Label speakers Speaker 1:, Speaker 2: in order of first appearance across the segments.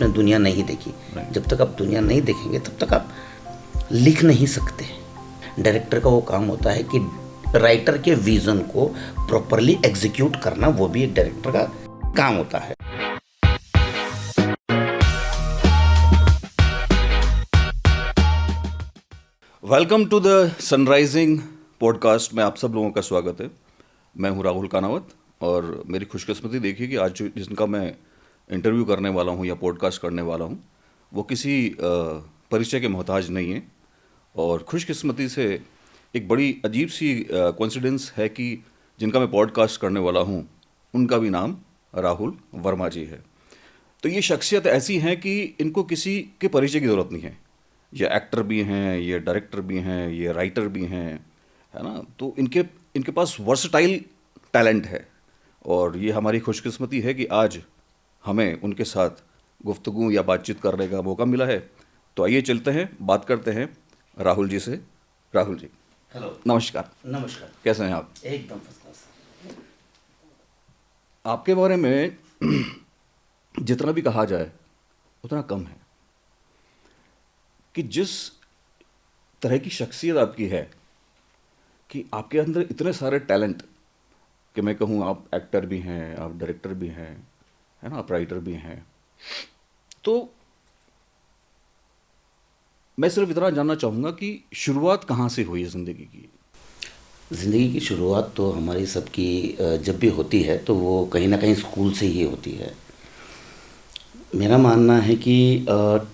Speaker 1: आपने दुनिया नहीं देखी। जब तक आप दुनिया नहीं देखेंगे तब तक आप लिख नहीं सकते। डायरेक्टर का वो काम होता है कि राइटर के विजन को प्रॉपरली एग्जीक्यूट करना, वो भी एक डायरेक्टर का काम होता है।
Speaker 2: Welcome to the Sunrising podcast में आप सब लोगों का स्वागत है। मैं हूं राहुल कानावत और मेरी खुशकिस्मती देखिए कि आज जिनका मैं इंटरव्यू करने वाला हूं या पॉडकास्ट करने वाला हूं वो किसी परिचय के मोहताज नहीं है। और खुशकिस्मती से एक बड़ी अजीब सी कोइंसिडेंस है कि जिनका मैं पॉडकास्ट करने वाला हूं उनका भी नाम राहुल वर्मा जी है। तो ये शख्सियत ऐसी हैं कि इनको किसी के परिचय की ज़रूरत नहीं है। ये एक्टर भी हैं, ये डायरेक्टर भी हैं, ये राइटर भी हैं, है ना। तो इनके पास वर्सटाइल टैलेंट है और ये हमारी खुशकिस्मती है कि आज हमें उनके साथ गुफ्तगू या बातचीत करने का मौका मिला है। तो आइए चलते हैं, बात करते हैं राहुल जी से। राहुल जी,
Speaker 1: हेलो।
Speaker 2: नमस्कार।
Speaker 1: नमस्कार।
Speaker 2: कैसे हैं आप?
Speaker 1: एकदम फर्स्ट क्लास।
Speaker 2: आपके बारे में जितना भी कहा जाए उतना कम है कि जिस तरह की शख्सियत आपकी है कि आपके अंदर इतने सारे टैलेंट कि मैं कहूँ आप एक्टर भी हैं, आप डायरेक्टर भी हैं, है ना, आप राइटर भी हैं। तो मैं सिर्फ इतना जानना चाहूँगा कि शुरुआत कहाँ से हुई है ज़िंदगी की?
Speaker 1: ज़िंदगी की शुरुआत तो हमारी सबकी जब भी होती है तो वो कहीं ना कहीं स्कूल से ही होती है। मेरा मानना है कि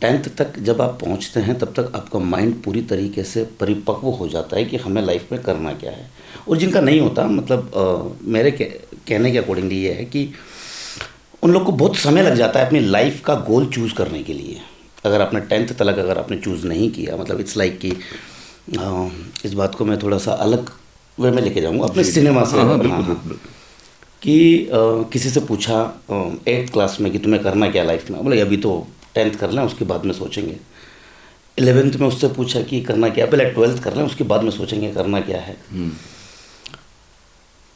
Speaker 1: 10th तक जब आप पहुंचते हैं तब तक आपका माइंड पूरी तरीके से परिपक्व हो जाता है कि हमें लाइफ में करना क्या है। और जिनका नहीं होता, मतलब मेरे कहने के अकॉर्डिंगली ये है कि उन लोग को बहुत समय लग जाता है अपनी लाइफ का गोल चूज़ करने के लिए। अगर आपने 10th तक अगर आपने चूज़ नहीं किया, मतलब इट्स लाइक कि इस बात को मैं थोड़ा सा अलग वे में लेके जाऊँगा अपने सिनेमा से।
Speaker 2: बिल्कुल।
Speaker 1: कि किसी से पूछा 8th क्लास में कि तुम्हें करना क्या लाइफ में, बोले अभी तो 10th कर लें उसके बाद में सोचेंगे। 11th में उससे पूछा कि करना क्या, पहले 12th कर लें उसके बाद में सोचेंगे करना क्या है।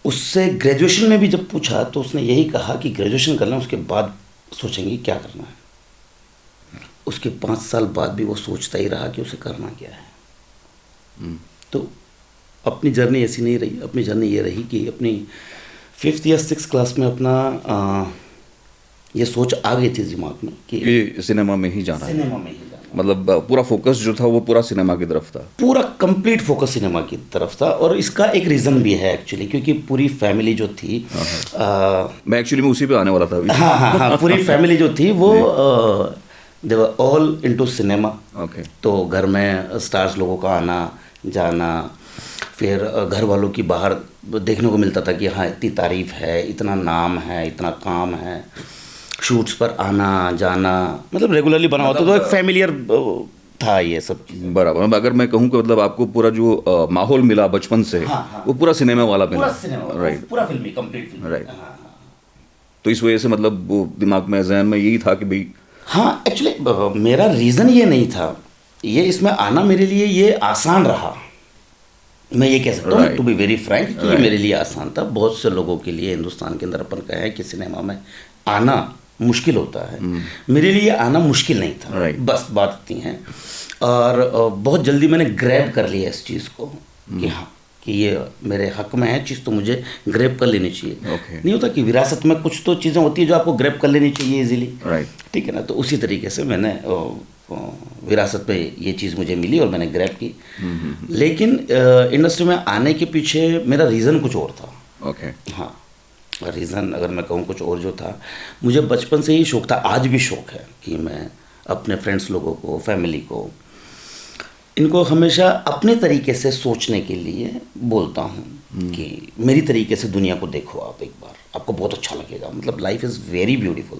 Speaker 1: उससे ग्रेजुएशन में भी जब पूछा तो उसने यही कहा कि ग्रेजुएशन कर लें उसके बाद सोचेंगे क्या करना है। उसके 5 साल बाद भी वो सोचता ही रहा कि उसे करना क्या है। तो अपनी जर्नी ऐसी नहीं रही। अपनी जर्नी ये रही कि अपनी 5th या 6th क्लास में अपना ये सोच आ गई थी दिमाग में कि
Speaker 2: सिनेमा में ही जाना है।
Speaker 1: सिनेमा में ही जाना,
Speaker 2: मतलब पूरा फोकस जो था वो पूरा सिनेमा की तरफ था।
Speaker 1: पूरा कंप्लीट फोकस सिनेमा की तरफ था। और इसका एक रीज़न भी है एक्चुअली, क्योंकि पूरी फैमिली जो थी
Speaker 2: मैं एक्चुअली उसी पे आने वाला था अभी।
Speaker 1: हाँ, पूरी फैमिली जो थी वो they were all into cinema.
Speaker 2: Okay.
Speaker 1: तो घर में स्टार्स लोगों का आना जाना, फिर घर वालों की बाहर देखने को मिलता था कि हाँ इतनी तारीफ है, इतना नाम है, इतना काम है, शूट्स पर आना जाना, मतलब रेगुलरली बना होता। तो एक फैमिलियर था ये सब चीज़ें।
Speaker 2: बराबर। अगर मैं कहूँ कि मतलब आपको पूरा जो माहौल मिला बचपन से,
Speaker 1: हाँ।
Speaker 2: वो पूरा सिनेमा वाला मिला।
Speaker 1: पूरा सिनेमा,
Speaker 2: राइट।
Speaker 1: पूरा फिल्मी, कंप्लीट फिल्मी।
Speaker 2: राइट।
Speaker 1: हाँ।
Speaker 2: तो इस वजह से मतलब वो दिमाग में, जहन में यही था कि भाई।
Speaker 1: हाँ, एक्चुअली मेरा रीज़न ये नहीं था। ये इसमें आना मेरे लिए ये आसान रहा। मैं ये कह सकता हूँ टू बी वेरी फ्रैंक कि ये मेरे लिए आसान था। बहुत से लोगों के लिए हिंदुस्तान के अंदर अपन कहे कि सिनेमा में आना मुश्किल होता है। मेरे लिए आना मुश्किल नहीं था। बस बात इतनी है। और बहुत जल्दी मैंने ग्रैब कर लिया इस चीज़ को कि हाँ कि ये मेरे हक में है चीज़, तो मुझे ग्रैब कर लेनी चाहिए। नहीं होता कि विरासत में कुछ तो चीज़ें होती है जो आपको ग्रैब कर लेनी चाहिए इजीली। ठीक है ना। तो उसी तरीके से मैंने विरासत पे ये चीज़ मुझे मिली और मैंने ग्रैब की। लेकिन इंडस्ट्री में आने के पीछे मेरा रीज़न कुछ और था।
Speaker 2: ओके।
Speaker 1: हाँ, रीज़न अगर मैं कहूँ कुछ और जो था, मुझे बचपन से ही शौक़ था, आज भी शौक़ है कि मैं अपने फ्रेंड्स लोगों को, फैमिली को, इनको हमेशा अपने तरीके से सोचने के लिए बोलता हूँ कि मेरी तरीके से दुनिया को देखो आप एक बार, आपको बहुत अच्छा लगेगा। मतलब लाइफ इज़ वेरी ब्यूटीफुल।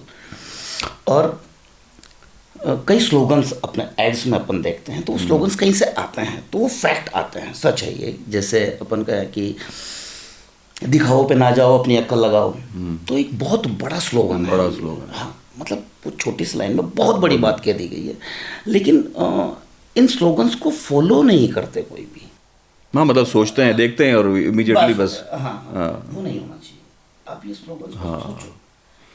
Speaker 1: और कई स्लोगन्स अपने एड्स में अपन देखते हैं तो वो स्लोगन्स कहीं से आते हैं, तो वो फैक्ट आते हैं, सच है ये। जैसे अपन का है कि दिखाओ पे ना जाओ अपनी अक्ल लगाओ, तो एक बहुत बड़ा स्लोगन है। हाँ, मतलब वो छोटी सी लाइन में बहुत बड़ी बात कह दी गई है। लेकिन इन स्लोगन्स को फॉलो नहीं करते कोई भी।
Speaker 2: हाँ, मतलब सोचते हैं, देखते हैं और इमीडिएटली बस।
Speaker 1: हाँ, वो नहीं होना चाहिए। आप ये स्लोगन्स को सोचो।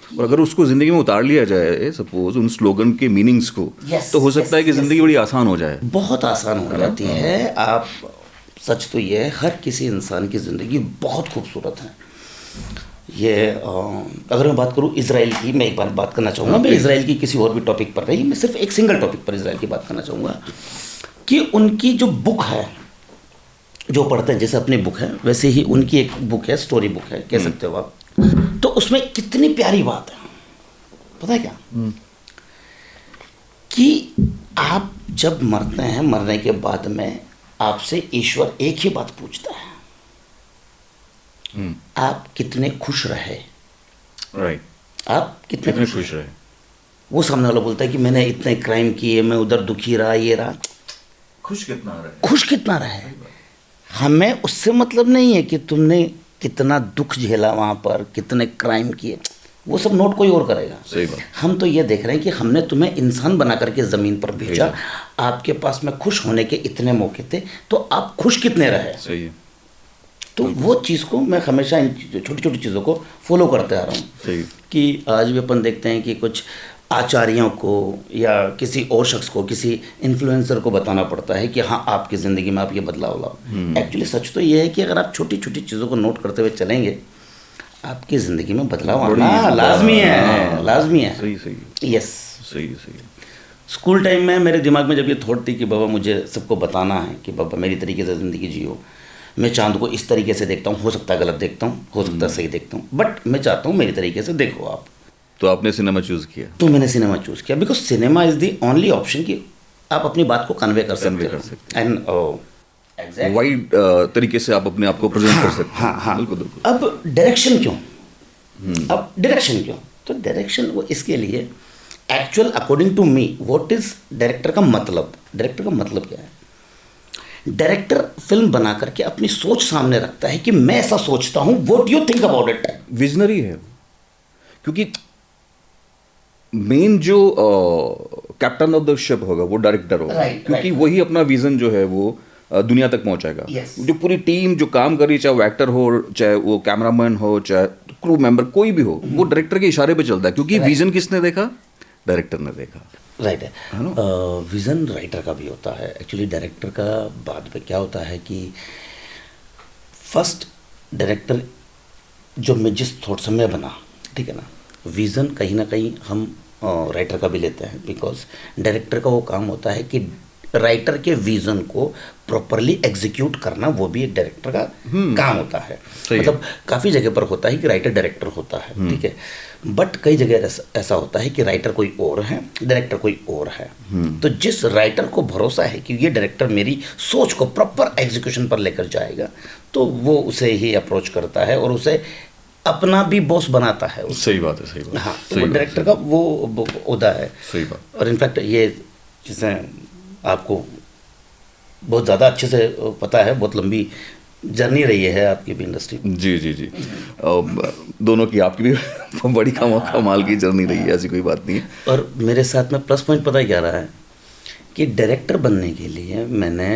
Speaker 2: और अगर उसको ज़िंदगी में उतार लिया जाए सपोज उन स्लोगन के मीनिंग्स को,
Speaker 1: Yes,
Speaker 2: तो हो सकता है कि
Speaker 1: yes,
Speaker 2: ज़िंदगी बड़ी आसान हो जाए।
Speaker 1: बहुत आसान हो जाती है। आप सच तो ये है, हर किसी इंसान की ज़िंदगी बहुत खूबसूरत है। ये अगर मैं बात करूँ इसराइल की, मैं एक बार बात करना चाहूँगा, मैं इसराइल की किसी और भी टॉपिक पर नहीं, मैं सिर्फ एक सिंगल टॉपिक पर इसराइल की बात करना चाहूँगा कि उनकी जो बुक है, जो पढ़ते हैं जैसे अपनी बुक है वैसे ही उनकी एक बुक है, स्टोरी बुक है कह सकते हो आप। तो उसमें कितनी प्यारी बात है, पता है क्या, कि आप जब मरते हैं, मरने के बाद में आपसे ईश्वर एक ही बात पूछता है, आप कितने खुश रहे।
Speaker 2: राइट,
Speaker 1: आप कितने
Speaker 2: खुश रहे।
Speaker 1: वो सामने वाला बोलता है कि मैंने इतने क्राइम किए, मैं उधर दुखी रहा, ये रहा,
Speaker 2: खुश कितना रहे,
Speaker 1: खुश कितना रहे। हमें उससे मतलब नहीं है कि तुमने कितना दुख झेला वहाँ पर, कितने क्राइम किए, वो सब नोट कोई और करेगा।
Speaker 2: सही बात।
Speaker 1: हम तो ये देख रहे हैं कि हमने तुम्हें इंसान बना करके ज़मीन पर भेजा, आपके पास में खुश होने के इतने मौके थे, तो आप खुश कितने रहे।
Speaker 2: सही है।
Speaker 1: तो वो चीज़ को मैं हमेशा इन छोटी छोटी चीज़ों को फॉलो करते आ रहा हूँ।
Speaker 2: सही।
Speaker 1: कि आज भी अपन देखते हैं कि कुछ आचार्यों को या किसी और शख्स को, किसी इन्फ्लुएंसर को बताना पड़ता है कि हाँ आपकी ज़िंदगी में आप ये बदलाव लाओ। एक्चुअली सच तो ये है कि अगर आप छोटी छोटी चीज़ों को नोट करते हुए चलेंगे, आपकी ज़िंदगी में बदलाव आना लाजमी है, लाजमी है।
Speaker 2: सही सही।
Speaker 1: यस,
Speaker 2: सही सही।
Speaker 1: स्कूल टाइम में मेरे दिमाग में जब ये थॉट थी कि बाबा मुझे सबको बताना है कि बाबा मेरी तरीके से ज़िंदगी जियो, मैं चांद को इस तरीके से देखता हूँ, हो सकता है गलत देखता हूँ, हो सकता है सही देखता हूँ, बट मैं चाहता हूँ मेरी तरीके से देखो आप।
Speaker 2: तो आपने सिनेमा चूज़ किया?
Speaker 1: तो मैंने सिनेमा चूज़ किया because cinema is the only option कि आप अपनी बात को कन्वे कर सकते हो एंड
Speaker 2: वाइड तरीके से आप अपने आप को प्रेजेंट कर सकते हैं।
Speaker 1: हाँ हाँ।
Speaker 2: बिल्कुल बिल्कुल।
Speaker 1: अब डायरेक्शन क्यों, अब डायरेक्शन क्यों, तो डायरेक्शन वो इसके लिए actual according to me what is director का मतलब, डायरेक्टर का मतलब क्या है। डायरेक्टर फिल्म बना करके अपनी सोच सामने रखता है कि मैं ऐसा सोचता हूं, what you think about it.
Speaker 2: Visionary है, क्योंकि मेन जो कैप्टन ऑफ द शिप होगा वो डायरेक्टर होगा। क्योंकि वही अपना विजन जो है वो दुनिया तक पहुंचाएगा। जो पूरी टीम जो काम कर रही है, चाहे वो एक्टर हो, चाहे वो कैमरामैन हो, चाहे क्रू मेंबर कोई भी हो, वो डायरेक्टर के इशारे पे चलता है। क्योंकि विजन किसने देखा? डायरेक्टर ने देखा।
Speaker 1: राइट है। विज़न राइटर का भी होता है एक्चुअली, डायरेक्टर का बाद में क्या होता है कि फर्स्ट डायरेक्टर जो मैं जिस थॉट से मैं बना, ठीक है ना, विज़न कहीं ना कहीं हम राइटर का भी लेते हैं, बिकॉज डायरेक्टर का वो काम होता है कि राइटर के विज़न को प्रॉपरली एग्जीक्यूट करना, वो भी एक डायरेक्टर का काम होता है। मतलब काफ़ी जगह पर होता है कि राइटर डायरेक्टर होता है, ठीक है, बट कई जगह ऐसा होता है कि राइटर कोई और है, डायरेक्टर कोई और है। तो जिस राइटर को भरोसा है कि ये डायरेक्टर मेरी सोच को प्रॉपर एग्जीक्यूशन पर लेकर जाएगा, तो वो उसे ही अप्रोच करता है और उसे अपना भी बॉस बनाता है।
Speaker 2: सही बात है, सही बात।
Speaker 1: हाँ, तो डायरेक्टर का वो ओहदा है।
Speaker 2: सही बात।
Speaker 1: और इनफैक्ट ये चीज़ें आपको बहुत ज़्यादा अच्छे से पता है, बहुत लंबी जर्नी रही है आपकी भी इंडस्ट्री।
Speaker 2: जी जी जी। दोनों की, आपकी भी बड़ी कमाल की जर्नी रही है, ऐसी कोई बात नहीं है।
Speaker 1: और मेरे साथ में प्लस पॉइंट पता है क्या रहा है कि डायरेक्टर बनने के लिए मैंने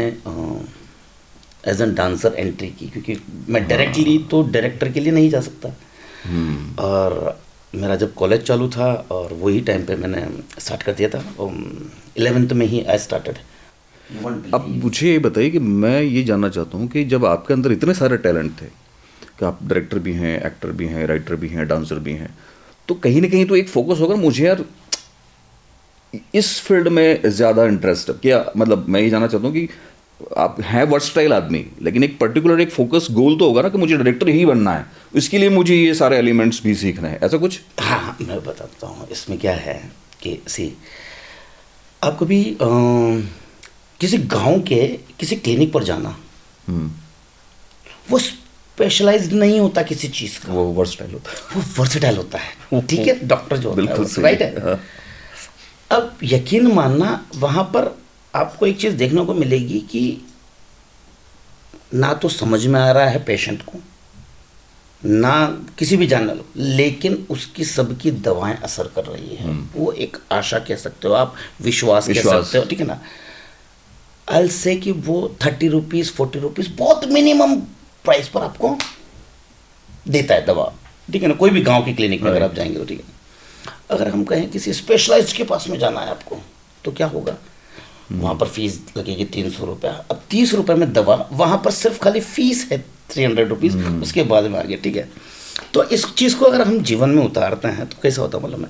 Speaker 1: एज एन डांसर एंट्री की, क्योंकि मैं डायरेक्टली तो डायरेक्टर के लिए नहीं जा सकता। और मेरा जब कॉलेज चालू था और वही टाइम पे मैंने स्टार्ट कर दिया था, 11th में ही आई स्टार्टेड।
Speaker 2: अब मुझे ये बताइए कि मैं ये जानना चाहता हूँ कि जब आपके अंदर इतने सारे टैलेंट थे कि आप डायरेक्टर भी हैं, एक्टर भी हैं, राइटर भी हैं, डांसर भी हैं, तो कहीं ना कहीं तो एक फोकस होगा, मुझे यार इस फील्ड में ज़्यादा इंटरेस्ट है क्या। मतलब मैं ये जानना चाहता हूँ कि आप हैं वर्सटाइल आदमी, लेकिन एक पर्टिकुलर एक फोकस गोल तो होगा ना कि मुझे डायरेक्टर ही बनना है, इसके लिए मुझे ये सारे एलिमेंट्स भी सीखना है, ऐसा कुछ।
Speaker 1: हाँ, मैं बताता हूँ इसमें क्या है कि सी आप कभी किसी गांव के किसी क्लिनिक पर जाना, वो स्पेशलाइज्ड नहीं होता किसी चीज़ का,
Speaker 2: वो वर्सटाइल होता है,
Speaker 1: वो वर्सटाइल होता है, ठीक है, डॉक्टर जो होता
Speaker 2: बिल्कुल
Speaker 1: है, राइट है। अब यकीन मानना, वहाँ पर आपको एक चीज़ देखने को मिलेगी कि ना तो समझ में आ रहा है पेशेंट को, ना किसी भी जानने लो, लेकिन उसकी सबकी दवाएं असर कर रही हैं। वो एक आशा कह सकते हो आप, विश्वास कह सकते हो, ठीक है ना। आई से कि वो 30 रुपीज़ 40 रुपीज़ बहुत मिनिमम प्राइस पर आपको देता है दवा, ठीक है ना। कोई भी गांव की क्लिनिक में अगर आप जाएंगे तो, ठीक है। अगर हम कहें किसी स्पेशलाइज्ड के पास में जाना है आपको तो क्या होगा, वहाँ पर फीस लगेगी 300 रुपया। अब 30 रुपये में दवा, वहाँ पर सिर्फ खाली फीस है 300 रुपीज़, उसके बाद में आगे, ठीक है। तो इस चीज़ को अगर हम जीवन में उतारते हैं तो कैसा होता मालूम है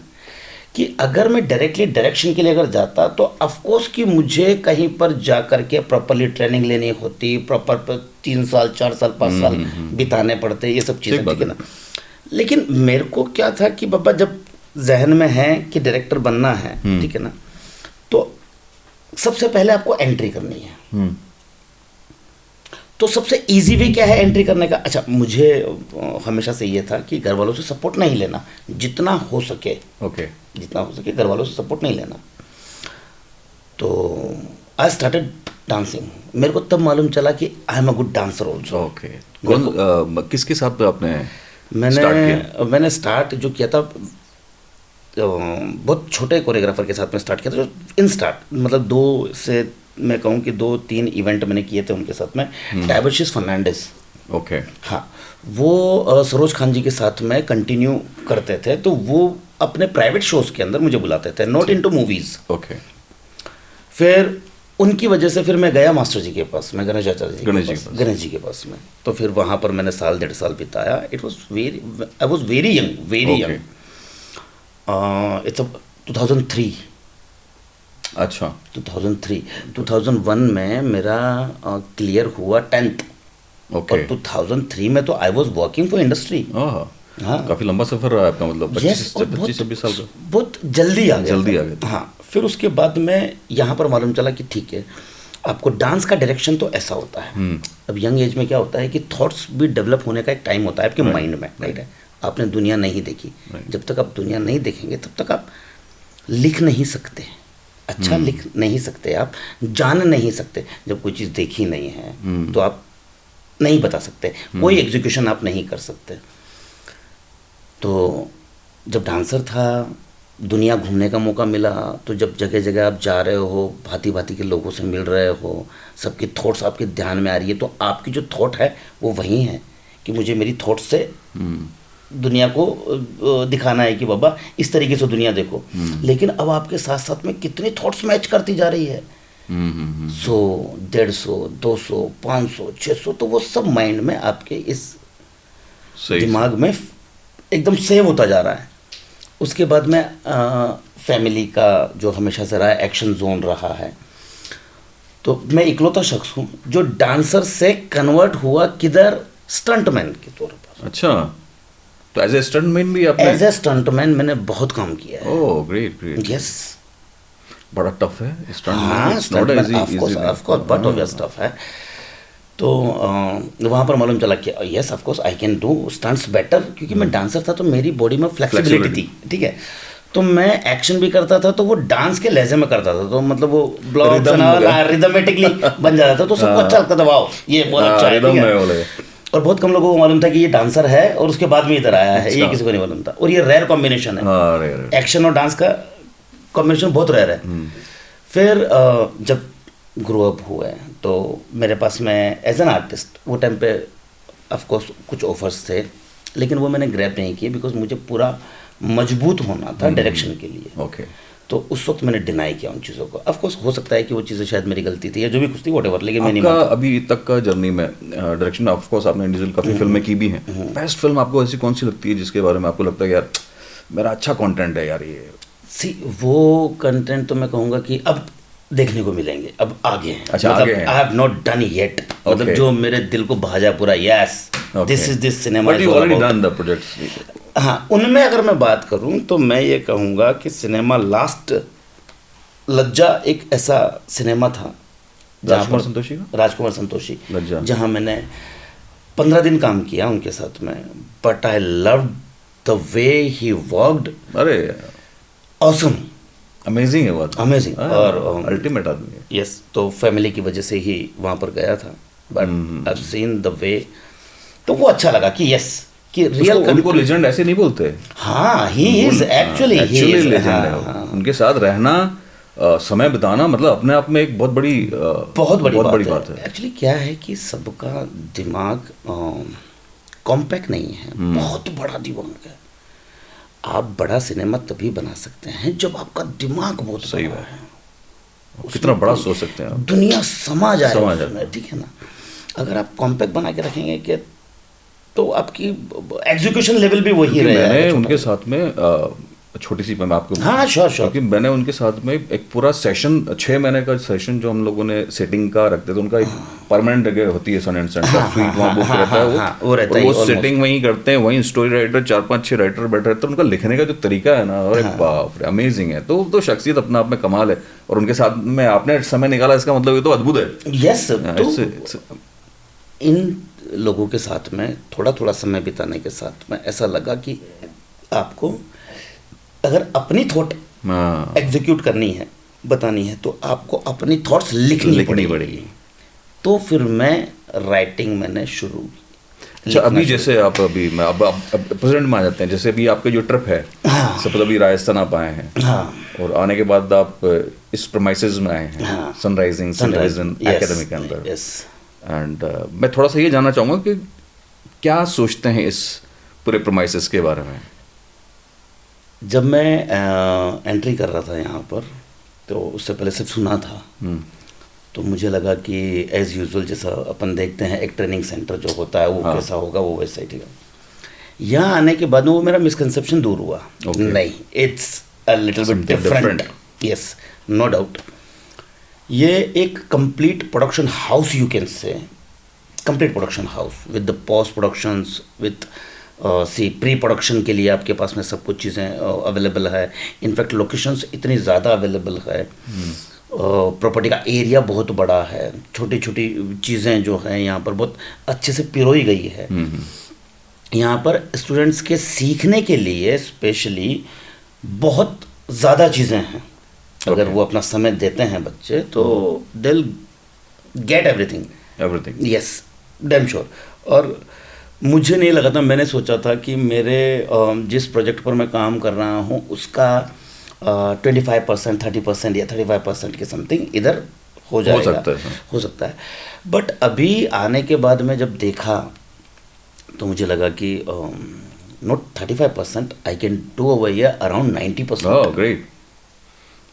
Speaker 1: कि अगर मैं डायरेक्टली डायरेक्शन के लिए अगर जाता तो ऑफकोर्स कि मुझे कहीं पर जा कर के प्रॉपरली ट्रेनिंग लेनी होती, प्रॉपर 3 साल 4 साल 5 साल बिताने पड़ते, ये सब चीज़ें, ठीक है ना। लेकिन मेरे को क्या था कि बाबा जब जहन में है कि डायरेक्टर बनना है, ठीक है ना, तो सबसे पहले आपको एंट्री करनी है। तो सबसे इजी वे क्या है एंट्री करने का? अच्छा, मुझे हमेशा से ये था कि घर वालों से सपोर्ट नहीं लेना, जितना हो सके,
Speaker 2: ओके,
Speaker 1: जितना हो सके घर वालों से सपोर्ट नहीं लेना। तो आई स्टार्टेड डांसिंग। मेरे को तब मालूम चला कि I am a good dancer also.
Speaker 2: Okay. कौन किसके साथ आपने
Speaker 1: मैंने स्टार्ट जो किया था बहुत छोटे कोरियोग्राफर के साथ में स्टार्ट किया था, जो इन स्टार्ट मतलब 2 से मैं कहूँ कि 2-3 इवेंट मैंने किए थे उनके साथ में। टाइबर्शियस फर्नांडिस,
Speaker 2: ओके,
Speaker 1: हाँ, वो सरोज खान जी के साथ में कंटिन्यू करते थे, तो वो अपने प्राइवेट शोज़ के अंदर मुझे बुलाते थे, नॉट इनटू मूवीज़।
Speaker 2: ओके।
Speaker 1: फिर उनकी वजह से फिर मैं गया मास्टर जी के पास में, गणेश जी के पास में। तो फिर वहाँ पर मैंने 1.5 साल बिताया। I was very young. It's 2003।
Speaker 2: अच्छा,
Speaker 1: 2001 में मेरा क्लियर हुआ 10th।
Speaker 2: ओके।
Speaker 1: और 2003 में तो I was working for industry.
Speaker 2: हाँ, काफी लंबा सफर रहा है आपका, मतलब 25-26 साल का।
Speaker 1: बहुत जल्दी आ गया। हाँ, फिर उसके बाद में यहाँ पर मालूम चला कि ठीक है, आपको डांस का डायरेक्शन तो ऐसा होता है। अब यंग एज में क्या होता है कि थॉट्स भी डेवलप होने का एक टाइम होता है आपके माइंड में, राइट है। आपने दुनिया नहीं देखी, जब तक आप दुनिया नहीं देखेंगे तब तक आप लिख नहीं सकते, अच्छा लिख नहीं सकते, आप जान नहीं सकते। जब कोई चीज़ देखी नहीं है तो आप नहीं बता सकते, कोई एग्जीक्यूशन आप नहीं कर सकते। तो जब डांसर था, दुनिया घूमने का मौका मिला, तो जब जगह जगह आप जा रहे हो, भांति भांति के लोगों से मिल रहे हो, सबकी थॉट्स आपके ध्यान में आ रही है, तो आपकी जो थॉट है वो वही है कि मुझे मेरी थॉट्स से दुनिया को दिखाना है कि बाबा इस तरीके से दुनिया देखो। लेकिन अब आपके साथ साथ में कितनी थॉट्स मैच करती जा रही है, 100, 150, 200, 500, 600, तो वो सब माइंड में आपके इस दिमाग में एकदम सेव होता जा रहा है। उसके बाद में फैमिली का जो हमेशा से रहा है, एक्शन जोन रहा है। तो मैं इकलौता शख्स हूँ जो डांसर से कन्वर्ट हुआ किधर, स्टंटमैन के तौर पर।
Speaker 2: अच्छा, तो एज ए स्टंटमैन भी आपने?
Speaker 1: एज ए स्टंटमैन मैंने बहुत काम किया है।
Speaker 2: ओह, ग्रेट।
Speaker 1: यस,
Speaker 2: बड़ा टफ है
Speaker 1: हाँ,
Speaker 2: stuntman,
Speaker 1: of course but obvious tough है। तो वहाँ पर मालूम चला कि yes of course I can do stunts better, क्योंकि मैं डांसर था तो मेरी बॉडी में फ्लेक्सिबिलिटी थी, ठीक है। तो मैं एक्शन भी करता था तो वो डांस के लहजे में करता था, तो मतलब वो ब्लॉक रिदमेटिकली बन जाता था, तो सबको अच्छा लगता था, वाओ ये बहुत अच्छा है। और बहुत कम लोगों को मालूम था कि ये डांसर है और उसके बाद में इधर आया है, ये किसी को नहीं मालूम था। और ये रेयर कॉम्बिनेशन है, एक्शन और डांस का कॉम्बिनेशन बहुत रेयर है। फिर जब ग्रो अप हुए तो मेरे पास में एज एन आर्टिस्ट वो टाइम पे ऑफ कोर्स कुछ ऑफर्स थे, लेकिन वो मैंने ग्रैब नहीं किए, बिकॉज मुझे पूरा मजबूत होना था डायरेक्शन के लिए।
Speaker 2: ओके।
Speaker 1: तो उस वक्त मैंने डिनाई किया उन चीज़ों को। ऑफ कोर्स हो सकता है कि वो चीज़ें शायद मेरी गलती थी या जो भी कुछ थी, व्हाटएवर, लेकिन मैं नहीं मानता।
Speaker 2: अभी तक का जर्नी में डायरेक्शन में ऑफ कोर्स आपने इंडिविजुअल काफ़ी फिल्में की भी हैं, बेस्ट फिल्म आपको ऐसी कौन सी लगती है जिसके बारे में आपको लगता है यार मेरा अच्छा कंटेंट है यार ये?
Speaker 1: वो कंटेंट तो मैं कहूँगा कि अब देखने को मिलेंगे, अब आगे हैं।
Speaker 2: अच्छा, आगे हैं।
Speaker 1: I have not done yet, मतलब जो मेरे दिल को भा जाए पूरा, yes this is this cinema.
Speaker 2: But you already done the projects.
Speaker 1: हाँ, उनमें अगर मैं बात करूं तो मैं ये कहूँगा कि सिनेमा लास्ट लज्जा एक ऐसा सिनेमा था,
Speaker 2: राजकुमार संतोषी का,
Speaker 1: राजकुमार संतोषी,
Speaker 2: लज्जा,
Speaker 1: जहाँ मैंने 15 दिन काम किया उनके साथ में, but I loved the way he worked.
Speaker 2: अरे
Speaker 1: ऑसम,
Speaker 2: अमेजिंग है बात,
Speaker 1: अमेजिंग और
Speaker 2: अल्टीमेट आदमी है।
Speaker 1: यस, तो फैमिली की वजह से ही वहाँ पर गया था, but I seen the way, तो वो अच्छा लगा कि यस कि रियल
Speaker 2: उनको लेजेंड ऐसे नहीं बोलते।
Speaker 1: हाँ, ही इज एक्चुअली
Speaker 2: लेजेंड है। उनके साथ रहना, समय बिताना, मतलब अपने आप में एक बहुत बड़ी बात है।
Speaker 1: एक्चुअली क्या है कि सबका दिमाग कॉम्पैक्ट नहीं है, बहुत बड़ा दिमाग है। आप बड़ा सिनेमा तभी बना सकते हैं जब आपका दिमाग बहुत
Speaker 2: सही
Speaker 1: बड़ा
Speaker 2: बात
Speaker 1: है,
Speaker 2: कितना बड़ा सोच सकते हैं आप।
Speaker 1: दुनिया समा जाए
Speaker 2: समा जाए।
Speaker 1: उसमें, ठीक है ना। अगर आप कॉम्पैक्ट बना के रखेंगे कि तो आपकी एग्जीक्यूशन लेवल भी वही
Speaker 2: क्योंकि
Speaker 1: रहेगा।
Speaker 2: मैंने
Speaker 1: छोटा
Speaker 2: उनके
Speaker 1: रहेगा।
Speaker 2: साथ में छोटी सी मैं आपको,
Speaker 1: हाँ, श्योर श्योर।
Speaker 2: क्योंकि मैंने उनके साथ में एक पूरा सेशन 6 महीने का सेशन जो हम लोगों ने सेटिंग का रखते थे, उनका एक परमानेंट जगह होती है सन एंड सेंटर स्वीट, वहाँ बुक रहता है
Speaker 1: वो रहता
Speaker 2: और
Speaker 1: है
Speaker 2: वो
Speaker 1: almost।
Speaker 2: सेटिंग वहीं करते हैं, वहीं स्टोरी राइटर 4-5-6 राइटर बैठे रहते हैं, उनका लिखने का जो तरीका है ना, अरे बाप रे, अमेजिंग है। तो शख्सियत अपने आप में कमाल है, और उनके साथ में आपने समय निकाला, इसका मतलब ये तो अद्भुत है।
Speaker 1: यस, तो
Speaker 2: It's-
Speaker 1: इन लोगों के साथ में थोड़ा थोड़ा समय बिताने के साथ में ऐसा लगा कि आपको अगर अपनी थॉट
Speaker 2: हाँ,
Speaker 1: एग्जीक्यूट करनी है, बतानी है, तो आपको अपनी थॉट्स लिखनी पड़ेगी। तो फिर मैं राइटिंग मैंने शुरू की।
Speaker 2: अच्छा, अभी जैसे आप अभी मैं अब प्रेजेंट में आ जाते हैं, जैसे अभी आपका जो ट्रिप है, सपोज अभी राजस्थान आप आए हैं,
Speaker 1: हाँ,
Speaker 2: और आने के बाद आप इस प्रमाइसेस में आए हैं,
Speaker 1: हाँ,
Speaker 2: सनराइजिंग सिनेविजन एकेडमी के अंदर,
Speaker 1: यस।
Speaker 2: एंड मैं थोड़ा सा ये जानना चाहूँगा कि क्या सोचते हैं इस पूरे प्रमाइसेस के बारे में।
Speaker 1: जब मैं एंट्री कर रहा था यहाँ पर, तो उससे पहले सिर्फ सुना था, तो मुझे लगा कि एज़ यूजुअल जैसा अपन देखते हैं एक ट्रेनिंग सेंटर जो होता है वो कैसा होगा, वो वैसा ही, ठीक है। यहाँ आने के बाद में वो मेरा मिसकंसेप्शन दूर हुआ। नहीं, it's a little bit different, yes, no doubt. ये एक complete production house, you can say complete production house with the post productions, with see pre production के लिए आपके पास में सब कुछ चीज़ें अवेलेबल है। इनफैक्ट लोकेशंस इतनी ज़्यादा अवेलेबल है, प्रॉपर्टी का एरिया बहुत बड़ा है, छोटी छोटी चीज़ें जो हैं यहाँ पर बहुत अच्छे से पिरोई गई है। यहाँ पर स्टूडेंट्स के सीखने के लिए स्पेशली बहुत ज़्यादा चीज़ें हैं। अगर वो अपना समय देते हैं बच्चे, तो they will get everything, yes, damn sure. और मुझे नहीं लगा था, मैंने सोचा था कि मेरे जिस प्रोजेक्ट पर मैं काम कर रहा हूँ उसका 25%, 30% या 35% के समथिंग इधर हो जाएगा, हो सकता है। बट अभी आने के बाद में जब देखा तो मुझे लगा कि not 35%, I can do over here around 90%।
Speaker 2: Oh great,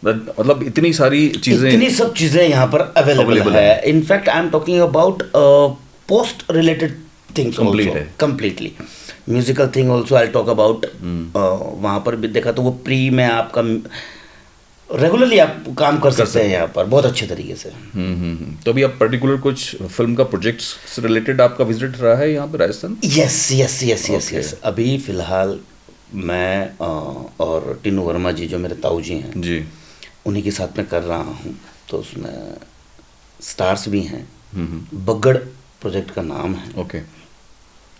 Speaker 2: मतलब इतनी सारी चीज़ें,
Speaker 1: इतनी सब चीज़ें यहाँ पर अवेलेबल है। In fact I am talking about post related things also, completely musical thing also I talk about. वहाँ पर भी देखा तो वो प्री में आपका रेगुलरली आप काम कर सकते हैं यहाँ पर बहुत अच्छे तरीके से।
Speaker 2: तो अभी आप पर्टिकुलर कुछ फिल्म का प्रोजेक्ट्स से रिलेटेड आपका विजिट रहा है यहाँ पे Rajasthan?
Speaker 1: Yes yes yes yes yes. अभी फिलहाल मैं और टीनू वर्मा जी जो मेरे ताऊ जी हैं
Speaker 2: जी,
Speaker 1: उन्हीं के साथ में कर रहा हूँ। तो उसमें स्टार्स भी हैं। बग्गड़ प्रोजेक्ट का नाम है।
Speaker 2: ओके।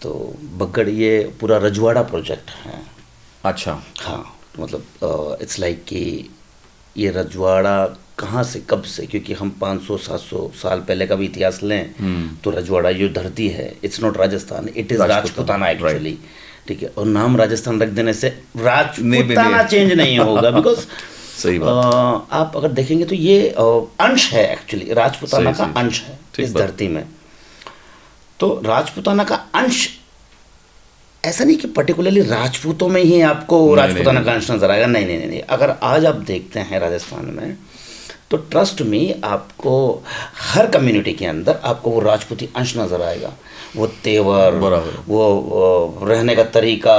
Speaker 1: तो बग्गड़ ये पूरा रजवाड़ा प्रोजेक्ट है।
Speaker 2: अच्छा,
Speaker 1: हाँ, मतलब इट्स लाइक कि ये रजवाड़ा कहाँ से कब से, क्योंकि हम 500-700 साल पहले का भी इतिहास लें तो रजवाड़ा जो धरती है, it's not Rajasthan, it is Rajputana actually, ठीक है। और नाम राजस्थान रख देने से राजपूताना चेंज नहीं होगा, बिकॉज
Speaker 2: सही बात।
Speaker 1: आप अगर देखेंगे तो ये अंश है एक्चुअली, राजपूताना का अंश है इस धरती में। तो राजपूताना का अंश ऐसा नहीं कि पर्टिकुलरली राजपूतों में ही आपको राजपूताना का अंश नजर आएगा, नहीं नहीं नहीं। अगर आज आप देखते हैं राजस्थान में तो ट्रस्ट में आपको हर कम्युनिटी के अंदर आपको वो राजपूती अंश नजर आएगा। वो तेवर, वो रहने का तरीका,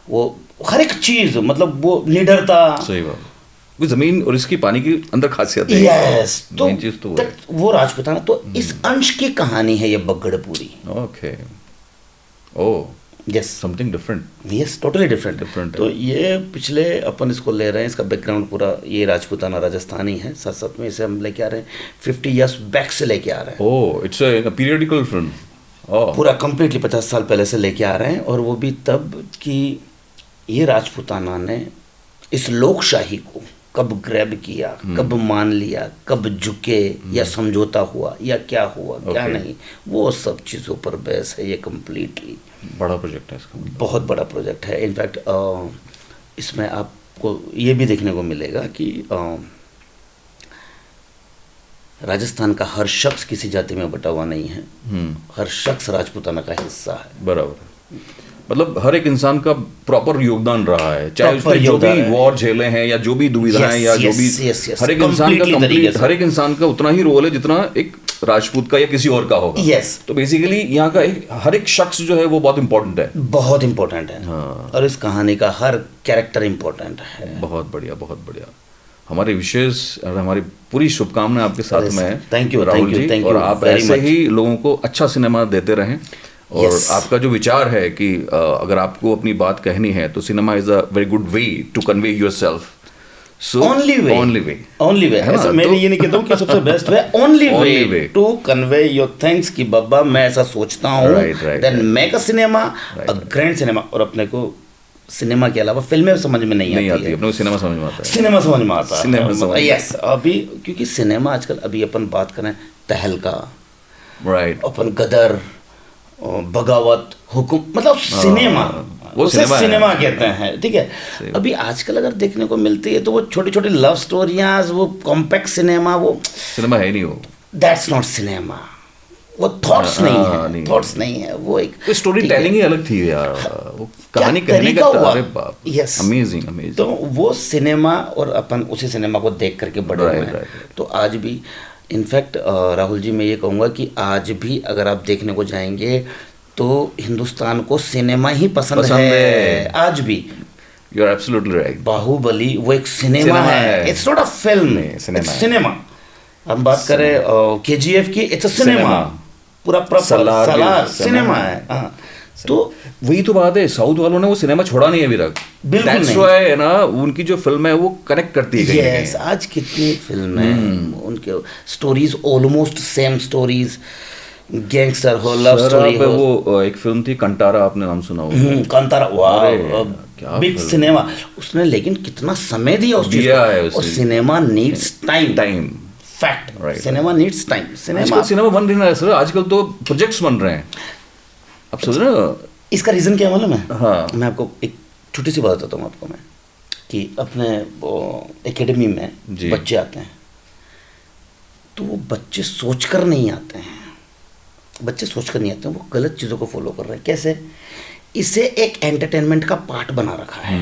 Speaker 1: वो हर एक चीज़, मतलब वो निडरता।
Speaker 2: सही बात, वो जमीन और इसकी पानी की अंदर खासियत है।
Speaker 1: यस, तो
Speaker 2: चीज तो
Speaker 1: वो राजपूताना, तो इस अंश की कहानी है ये बग्गड़ पूरी।
Speaker 2: Okay, oh
Speaker 1: yes,
Speaker 2: something different,
Speaker 1: yes, totally different. तो ये पिछले अपन इसको ले रहे हैं, इसका बैकग्राउंड पूरा ये राजपूताना राजस्थानी है। साथ साथ में इसे हम लेके आ रहे हैं 50 ईयर्स बैक से लेके आ रहे हैं।
Speaker 2: ओह, इट्स अ पीरियडिकल फिल्म।
Speaker 1: पूरा कंप्लीटली 50 साल पहले से लेके आ रहे हैं। और वो भी तब कि ये राजपूताना ने इस लोकशाही को कब ग्रैब किया, कब मान लिया, कब झुके या समझौता हुआ या क्या हुआ, क्या नहीं, वो सब चीज़ों पर बहस है। ये कम्प्लीटली
Speaker 2: बड़ा प्रोजेक्ट है इसका,
Speaker 1: बहुत बड़ा प्रोजेक्ट है। इनफैक्ट इसमें आपको ये भी देखने को मिलेगा कि राजस्थान का हर शख्स किसी जाति में बटा हुआ नहीं है, हर शख्स राजपूताना का हिस्सा है।
Speaker 2: बराबर। मतलब हर एक इंसान का प्रॉपर योगदान रहा है, चाहे
Speaker 1: Proper
Speaker 2: उसने जो भी
Speaker 1: योगदान है।
Speaker 2: वॉर झेले हैं या जो भी दुविधाएं
Speaker 1: Yes,
Speaker 2: या जो
Speaker 1: yes,
Speaker 2: भी
Speaker 1: yes, yes.
Speaker 2: हर एक इंसान का
Speaker 1: Completely तरीके से।
Speaker 2: हर एक इंसान का उतना ही रोल है जितना एक राजपूत का या किसी और का होगा।
Speaker 1: Yes.
Speaker 2: तो बेसिकली यहाँ का हर एक शख्स जो है वो बहुत इंपॉर्टेंट है।
Speaker 1: बहुत इंपॉर्टेंट है।
Speaker 2: हाँ।
Speaker 1: और इस कहानी का हर कैरेक्टर इंपॉर्टेंट है।
Speaker 2: बहुत बढ़िया, बहुत बढ़िया। हमारे विशेष और हमारी पूरी शुभकामनाएं आपके साथ में है।
Speaker 1: Thank you,
Speaker 2: Rahul
Speaker 1: thank you,
Speaker 2: ji,
Speaker 1: thank
Speaker 2: और
Speaker 1: you
Speaker 2: आप
Speaker 1: very
Speaker 2: ऐसे
Speaker 1: much.
Speaker 2: ही लोगों को अच्छा सिनेमा देते रहें। और
Speaker 1: Yes.
Speaker 2: आपका जो विचार है कि अगर आपको अपनी बात कहनी है तो cinema is a very good way to convey yourself. So
Speaker 1: only way
Speaker 2: है ना?
Speaker 1: ऐसा मैं
Speaker 2: तो-
Speaker 1: ये नहीं कहता हूँ कि सबसे best way, only
Speaker 2: Only
Speaker 1: way
Speaker 2: way.
Speaker 1: To convey your things कि बाबा मैं ऐसा सोचता हूँ,
Speaker 2: Right,
Speaker 1: then
Speaker 2: right.
Speaker 1: Make a cinema, a grand cinema. और अपने को सिनेमा के अलावा फिल्में समझ में नहीं
Speaker 2: नहीं
Speaker 1: आती
Speaker 2: आती,
Speaker 1: है,
Speaker 2: अपने को सिनेमा समझ में आता है।
Speaker 1: सिनेमा समझ में आता
Speaker 2: सिनेमा समझ में
Speaker 1: है। यस, अभी क्योंकि सिनेमा आजकल, अभी अपन बात करें तहलका,
Speaker 2: राइट,
Speaker 1: अपन गदर, बगावत, हुकुम, मतलब सिनेमा,
Speaker 2: वो
Speaker 1: उसे
Speaker 2: सिनेमा है।
Speaker 1: सिनेमा कहते हैं, ठीक है। अभी आजकल अगर देखने को मिलती है तो वो छोटी छोटी लव स्टोरियाँ, वो कॉम्पैक्ट सिनेमा, वो
Speaker 2: सिनेमा है नहीं वो।
Speaker 1: That's not cinema. वो थॉट्स नहीं
Speaker 2: नहीं।
Speaker 1: है, थॉट्स नहीं है, वो एक
Speaker 2: तो स्टोरी
Speaker 1: ठीक है।
Speaker 2: टेलिंग ही अलग थी यार, वो कहानी
Speaker 1: क्या
Speaker 2: कहने
Speaker 1: तरीका
Speaker 2: का
Speaker 1: हुआ।
Speaker 2: अरे बाप,
Speaker 1: Yes.
Speaker 2: Amazing amazing.
Speaker 1: तो वो सिनेमा, और अपन उसी सिनेमा को देख करके बड़े हुए
Speaker 2: Right,
Speaker 1: हैं।
Speaker 2: right.
Speaker 1: तो आज भी इनफैक्ट राहुल जी, मैं ये कहूँगा कि आज भी अगर आप देखने को जाएंगे तो हिंदुस्तान को सिनेमा ही पसंद है आज भी।
Speaker 2: You are absolutely right.
Speaker 1: Baahubali वो एक सिनेमा
Speaker 2: सिनेमा
Speaker 1: है,
Speaker 2: है।
Speaker 1: इट्स नॉट अ फिल्म,
Speaker 2: नहीं, सिनेमा है।
Speaker 1: सिनेमा। हम बात करें केजीएफ की, इट्स अ सिनेमा,
Speaker 2: सिनेमा।
Speaker 1: पूरा प्रॉपर
Speaker 2: सलार भी
Speaker 1: सलार
Speaker 2: सिनेमा
Speaker 1: सिनेमा
Speaker 2: है।
Speaker 1: है। हाँ, तो
Speaker 2: वही तो बात है, साउथ वालों ने वो सिनेमा छोड़ा नहीं है अभी तक।
Speaker 1: बिल्कुल
Speaker 2: That's
Speaker 1: नहीं।
Speaker 2: why है ना, उनकी जो फिल्म है वो कनेक्ट करती है कहीं ना
Speaker 1: यस,
Speaker 2: कहीं।
Speaker 1: आज कितनी फिल्म है, उनके stories almost same stories, gangster हो, लव
Speaker 2: सर,
Speaker 1: स्टोरी
Speaker 2: आप
Speaker 1: हो।
Speaker 2: वो एक फिल्म थी कंटारा, आपने नाम सुना होगा।
Speaker 1: कांतारा,
Speaker 2: अरे,
Speaker 1: वाह,
Speaker 2: क्या
Speaker 1: बिग
Speaker 2: फिल्म।
Speaker 1: सिनेमा। उसने लेकिन कितना समय दिया उस चीज
Speaker 2: दिया है
Speaker 1: को। और
Speaker 2: उसने।
Speaker 1: Cinema needs time,
Speaker 2: time.
Speaker 1: Fact,
Speaker 2: Right.
Speaker 1: Cinema needs time. Cinema,
Speaker 2: आजकल सिनेमा बन रही है सर, आजकल तो प्रोजेक्ट्स बन रहे हैं। आप सोच रहे हो?
Speaker 1: इसका रीजन क्या मालूम है?
Speaker 2: हाँ।
Speaker 1: मैं आपको एक छोटी सी बात बताता हूँ आपको मैं, कि अपने एकेडमी में
Speaker 2: जी।
Speaker 1: बच्चे आते हैं, तो वो बच्चे सोचकर नहीं आते हैं, बच्चे सोचकर नहीं आते हैं, वो गलत चीज़ों को फॉलो कर रहे हैं। कैसे? इसे एक एंटरटेनमेंट का पार्ट बना रखा है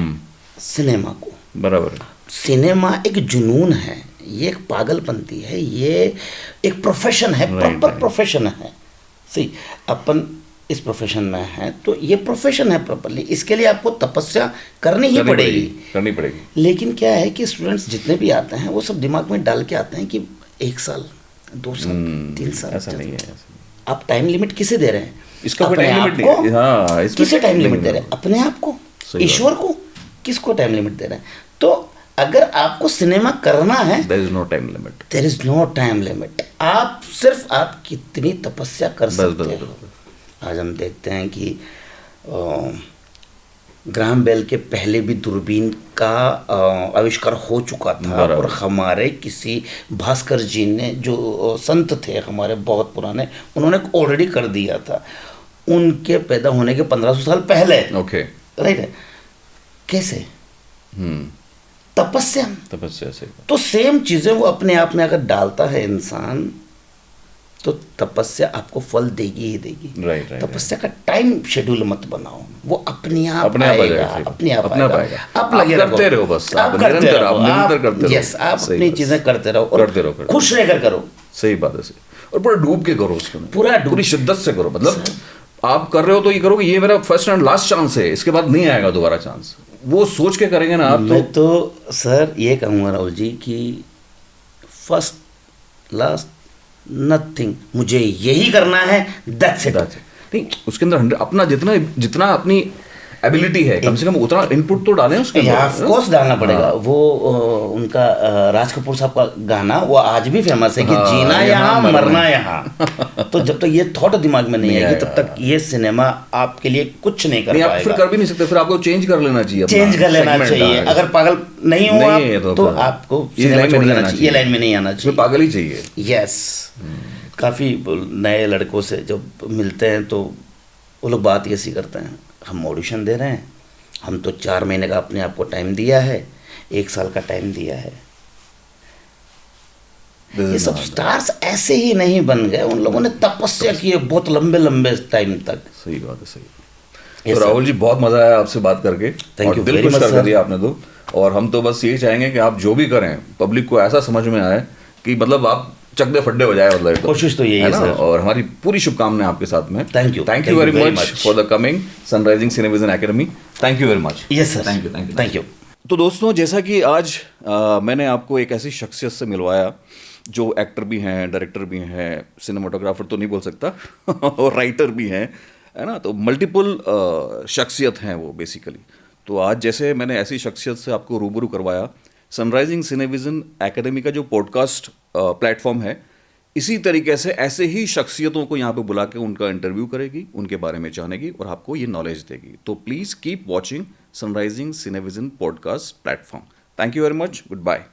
Speaker 1: सिनेमा को।
Speaker 2: बराबर।
Speaker 1: सिनेमा एक जुनून है, ये एक पागलपंती है, ये एक प्रोफेशन है, प्रॉपर प्रोफेशन है। सही, अपन इस प्रोफेशन में है तो ये प्रोफेशन है प्रॉपरली, इसके लिए आपको तपस्या करनी ही पड़ेगी।
Speaker 2: करनी पड़ेगी।
Speaker 1: लेकिन क्या है कि स्टूडेंट्स जितने भी आते हैं वो सब दिमाग में डाल के आते हैं कि 1 साल 2 साल 3 साल,
Speaker 2: ऐसा नहीं है, ऐसा नहीं।
Speaker 1: आप टाइम लिमिट किसे दे रहे हैं?
Speaker 2: इसका कोई
Speaker 1: अपने
Speaker 2: टाइम
Speaker 1: आप
Speaker 2: लिमिट नहीं
Speaker 1: को?
Speaker 2: है। हाँ, इसमें
Speaker 1: किसे टाइम लिमिट
Speaker 2: नहीं,
Speaker 1: दे रहे हैं? अपने आप को,
Speaker 2: सही बात।
Speaker 1: ईश्वर को, किसको टाइम लिमिट दे रहे हैं? तो अगर आपको सिनेमा करना है,
Speaker 2: there is no time limit.
Speaker 1: There is no time limit. आप सिर्फ आप कितनी तपस्या कर सकते हो। आज हम देखते हैं कि ग्राहम बेल के पहले भी दूरबीन का आविष्कार हो चुका था, और हमारे किसी भास्कर जी ने, जो संत थे हमारे बहुत पुराने, उन्होंने ऑलरेडी कर दिया था उनके पैदा होने के 1500 साल पहले।
Speaker 2: ओके,
Speaker 1: राइट है। कैसे? तपस्या
Speaker 2: से।
Speaker 1: तो सेम चीजें वो अपने आप में अगर डालता है इंसान, तो तपस्या आपको फल देगी ही देगी।
Speaker 2: राइट।
Speaker 1: तपस्या का टाइम शेड्यूल मत बनाओ, वो अपने आप
Speaker 2: अपने आप
Speaker 1: आएगा,
Speaker 2: आएगा,
Speaker 1: अपने आप
Speaker 2: अपने आप
Speaker 1: आएगा।
Speaker 2: आएगा।
Speaker 1: आप लगे
Speaker 2: करते रहो बस, आप निरंतर करते रहो।
Speaker 1: यस, आप
Speaker 2: सही
Speaker 1: अपनी
Speaker 2: बात।
Speaker 1: चीजें करते रहो, और
Speaker 2: करते रहो।
Speaker 1: खुश रहकर करो।
Speaker 2: सही बात है, सही। और पूरा डूब के करो उसको, पूरी शिद्दत से करो। मतलब आप कर रहे हो तो ये करो कि ये मेरा फर्स्ट एंड लास्ट चांस है, इसके बाद नहीं आएगा दोबारा चांस। वो सोच के करेंगे ना आप।
Speaker 1: मैं तो सर ये कहूँगा राहुल जी कि फर्स्ट लास्ट नथिंग, मुझे यही करना है, दैट्स इट।
Speaker 2: नहीं, उसके अंदर अपना जितना अपनी एबिलिटी है, कम से कम उतना इनपुट तो डालें उसके अंदर।
Speaker 1: ऑफ कोर्स डालना पड़ेगा। वो उनका राज कपूर साहब का गाना वो आज भी फेमस है कि जीना यहाँ मरना यहाँ। तो जब तक ये थॉट दिमाग में नहीं आएगी तब तक ये सिनेमा आपके लिए कुछ नहीं कर पाएगा।
Speaker 2: आप फिर कर भी नहीं सकते, फिर आपको चेंज कर लेना चाहिए,
Speaker 1: चेंज कर लेना चाहिए। अगर पागल नहीं हो आप तो आपको सिनेमा छोड़ देना चाहिए, ये लाइन में नहीं आना चाहिए,
Speaker 2: पागल ही चाहिए।
Speaker 1: यस। काफ़ी नए लड़कों से जब मिलते हैं तो वो लोग बात ऐसी करते हैं, हम ऑडिशन दे रहे हैं, हम तो 4 महीने का अपने आप को टाइम दिया है, 1 साल का टाइम दिया है। ये सब स्टार्स ऐसे ही नहीं बन गए, उन लोगों ने तपस्या की है बहुत लंबे लंबे टाइम तक।
Speaker 2: सही बात है, सही।
Speaker 1: Yes,
Speaker 2: तो
Speaker 1: sir.
Speaker 2: राहुल जी बहुत मजा आया आपसे बात करके
Speaker 1: Thank
Speaker 2: और
Speaker 1: you
Speaker 2: दिल
Speaker 1: very
Speaker 2: खुश
Speaker 1: much,
Speaker 2: कर
Speaker 1: sir.
Speaker 2: दिया आपने तो। और हम तो बस यही चाहेंगे कि आप जो भी करें पब्लिक को ऐसा समझ में आए कि मतलब आप चकदे फड्डे हो जाए, मतलब एकदम।
Speaker 1: कोशिश तो यही है,
Speaker 2: ना?
Speaker 1: सर।
Speaker 2: और हमारी पूरी शुभकामनाएं आपके साथ में।
Speaker 1: Thank you.
Speaker 2: Thank
Speaker 1: Thank
Speaker 2: you
Speaker 1: you
Speaker 2: very
Speaker 1: very
Speaker 2: much
Speaker 1: much.
Speaker 2: For the coming sunrising Cinevision academy. Thank you very much.
Speaker 1: Yes sir,
Speaker 2: thank you.
Speaker 1: Thank you.
Speaker 2: तो दोस्तों, जैसा कि आज मैंने आपको एक ऐसी शख्सियत से मिलवाया जो एक्टर भी हैं, डायरेक्टर भी हैं, सिनेमाटोग्राफर तो नहीं बोल सकता और राइटर भी हैं, है ना। तो मल्टीपल शख्सियत हैं वो बेसिकली। तो आज जैसे मैंने ऐसी शख्सियत से आपको रूबरू करवाया, सनराइजिंग सिनेविजन एकेडमी का जो पॉडकास्ट प्लेटफॉर्म है, इसी तरीके से ऐसे ही शख्सियतों को यहाँ पे बुला के उनका इंटरव्यू करेगी, उनके बारे में जानेगी और आपको ये नॉलेज देगी। तो please keep watching Sunrising Cinevision podcast platform. Thank you very much. Good bye.